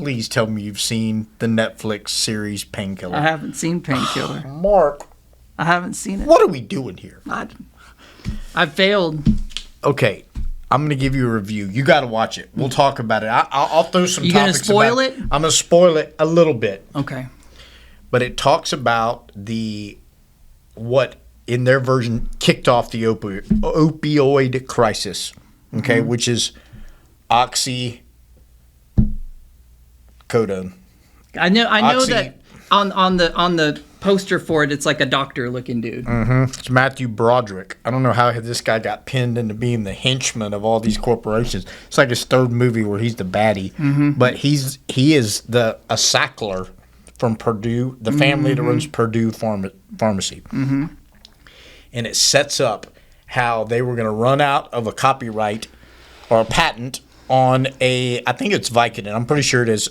please tell me you've seen the Netflix series Painkiller. I haven't seen Painkiller. Mark, I haven't seen it. what are we doing here? I failed. Okay, I'm going to give you a review. You got to watch it. We'll talk about it. I'll throw some You topics. gonna spoil it? I'm going to spoil it a little bit. Okay. But it talks about what in their version kicked off the opioid crisis, okay, which is oxycodone. I know that on the poster for it, it's like a doctor-looking dude. It's Matthew Broderick. I don't know how this guy got pinned into being the henchman of all these corporations. It's like his third movie where he's the baddie, but he is a Sackler from Purdue, the family that runs Purdue Pharmacy. And it sets up how they were going to run out of a copyright or a patent on I think it's Vicodin. I'm pretty sure it is.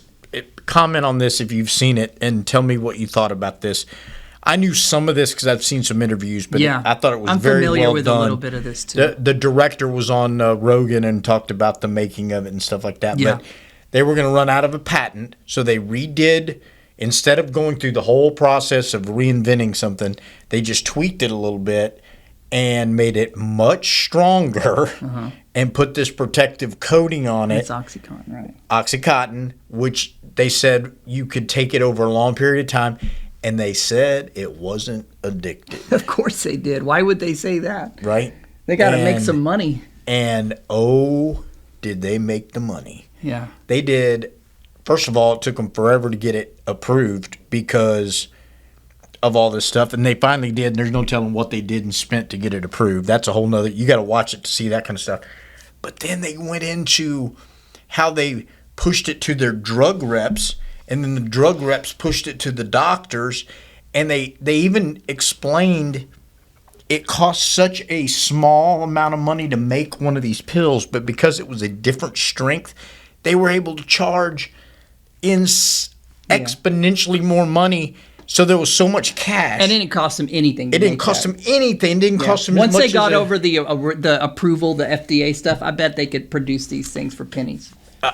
Comment on this if you've seen it and tell me what you thought about this. I knew some of this because I've seen some interviews, but I thought it was very well done. I'm familiar with a little bit of this too. The director was on Rogan and talked about the making of it and stuff like that. Yeah. But they were going to run out of a patent, so they redid. Instead of going through the whole process of reinventing something, they just tweaked it a little bit and made it much stronger and put this protective coating on it. It's Oxycontin, right? Oxycontin, which they said you could take it over a long period of time, and they said it wasn't addictive. Of course they did. Why would they say that? Right? They got to make some money. And, did they make the money. Yeah. They did. First of all, it took them forever to get it approved because of all this stuff. And they finally did. And there's no telling what they did and spent to get it approved. That's a whole nother. You got to watch it to see that kind of stuff. But then they went into how they pushed it to their drug reps. And then the drug reps pushed it to the doctors. And they even explained it cost such a small amount of money to make one of these pills. But because it was a different strength, they were able to charge exponentially more money, so there was so much cash. And it didn't cost them anything. It didn't cost them anything. It didn't cost them as much. Once they got over the approval, the FDA stuff, I bet they could produce these things for pennies. A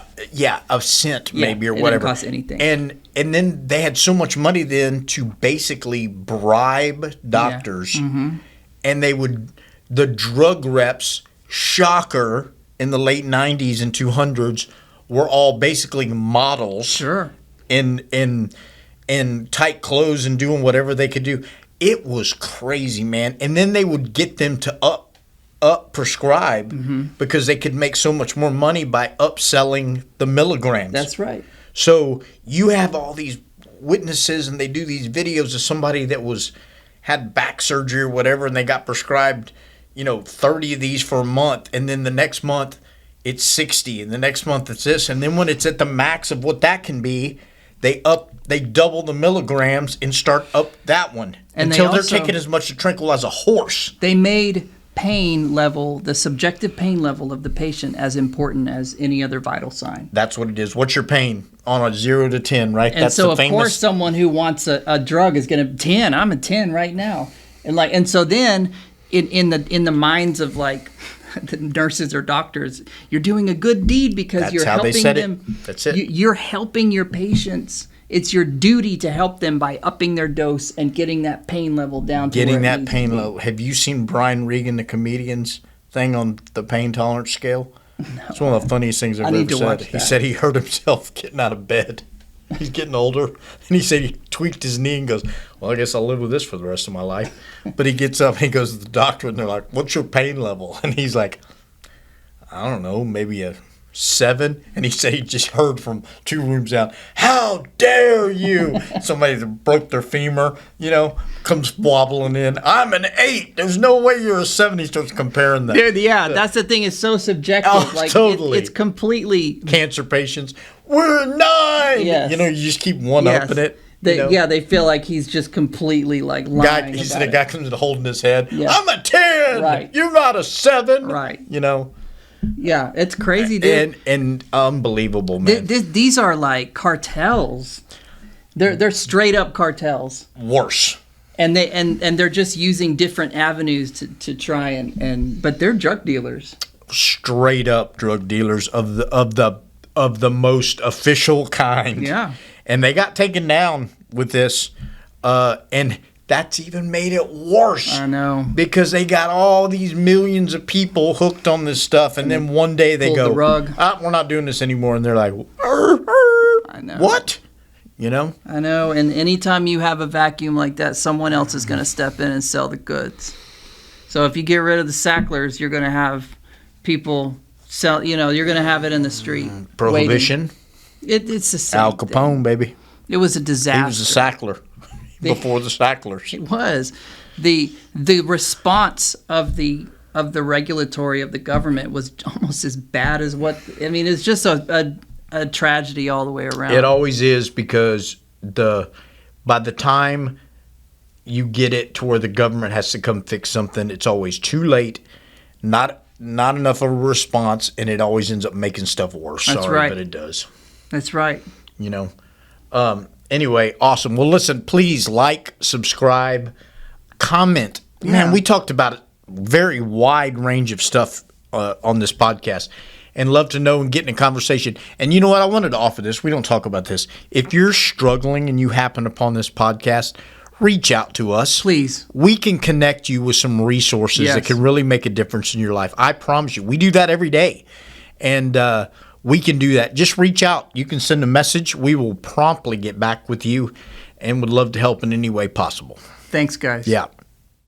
cent maybe or whatever. It didn't cost anything. And then they had so much money then to basically bribe doctors, and the drug reps, shocker, in the late 90s and 200s. Were all basically models, sure, in tight clothes and doing whatever they could do. It was crazy, man. And then they would get them to up prescribe because they could make so much more money by upselling the milligrams. That's right. So you have all these witnesses, and they do these videos of somebody that had back surgery or whatever, and they got prescribed, 30 of these for a month, and then the next month it's 60, and the next month it's this, and then when it's at the max of what that can be, they double the milligrams and start up that one until they're taking as much to tranquilize as a horse. They made pain level, the subjective pain level of the patient, as important as any other vital sign. That's what it is. What's your pain on a 0 to 10, right? And that's so, of course, someone who wants a drug is going to 10. I'm a 10 right now, and so then in the minds of the nurses or doctors, you're doing a good deed because you're helping them. That's it. You're helping your patients. It's your duty to help them by upping their dose and getting that pain level down. Getting that pain level. Have you seen Brian Regan, the comedian's thing on the pain tolerance scale? No. It's one of the funniest things I've ever said. He said he hurt himself getting out of bed. He's getting older, and he said he tweaked his knee and goes, well, I guess I'll live with this for the rest of my life. But he gets up and he goes to the doctor, and they're like, what's your pain level? And he's like, I don't know, maybe a 7. And he said he just heard from 2 rooms down, how dare you? Somebody that broke their femur, comes wobbling in. I'm an 8. There's no way you're a 7. He starts comparing that. Dude, that's the thing. It's so subjective. Totally. It's completely. Cancer patients, we're 9. Yes. You just keep one-upping it. They feel like he's just completely lying. He said a guy comes in holding his head. Yeah. I'm a 10. Right. You're not a 7. Right. Yeah, it's crazy, dude. And unbelievable, man. These are cartels. They're straight up cartels. Worse. And they're just using different avenues to try but they're drug dealers. Straight up drug dealers of the of the most official kind. Yeah. And they got taken down with this, and that's even made it worse. I know. Because they got all these millions of people hooked on this stuff, and then one day they go, the rug. We're not doing this anymore. And they're like, I know. What? You know? I know. And anytime you have a vacuum like that, someone else is going to step in and sell the goods. So if you get rid of the Sacklers, you're going to have people sell, you're going to have it in the street. Prohibition. It's the same Al Capone, thing. baby. It was a disaster. He was a Sackler before the Sacklers. It was. The response of the regulatory of the government was almost as bad as it's just a tragedy all the way around. It always is, because by the time you get it to where the government has to come fix something, it's always too late, not enough of a response, and it always ends up making stuff worse. That's Sorry, right. but it does. That's right. Anyway, awesome. Well, listen, please like, subscribe, comment. Man, we talked about a very wide range of stuff on this podcast, and love to know and get in a conversation. And you know what? I wanted to offer this. We don't talk about this. If you're struggling and you happen upon this podcast, reach out to us. Please. We can connect you with some resources that can really make a difference in your life. I promise you. We do that every day. And we can do that. Just reach out. You can send a message. We will promptly get back with you and would love to help in any way possible. Thanks, guys. Yeah.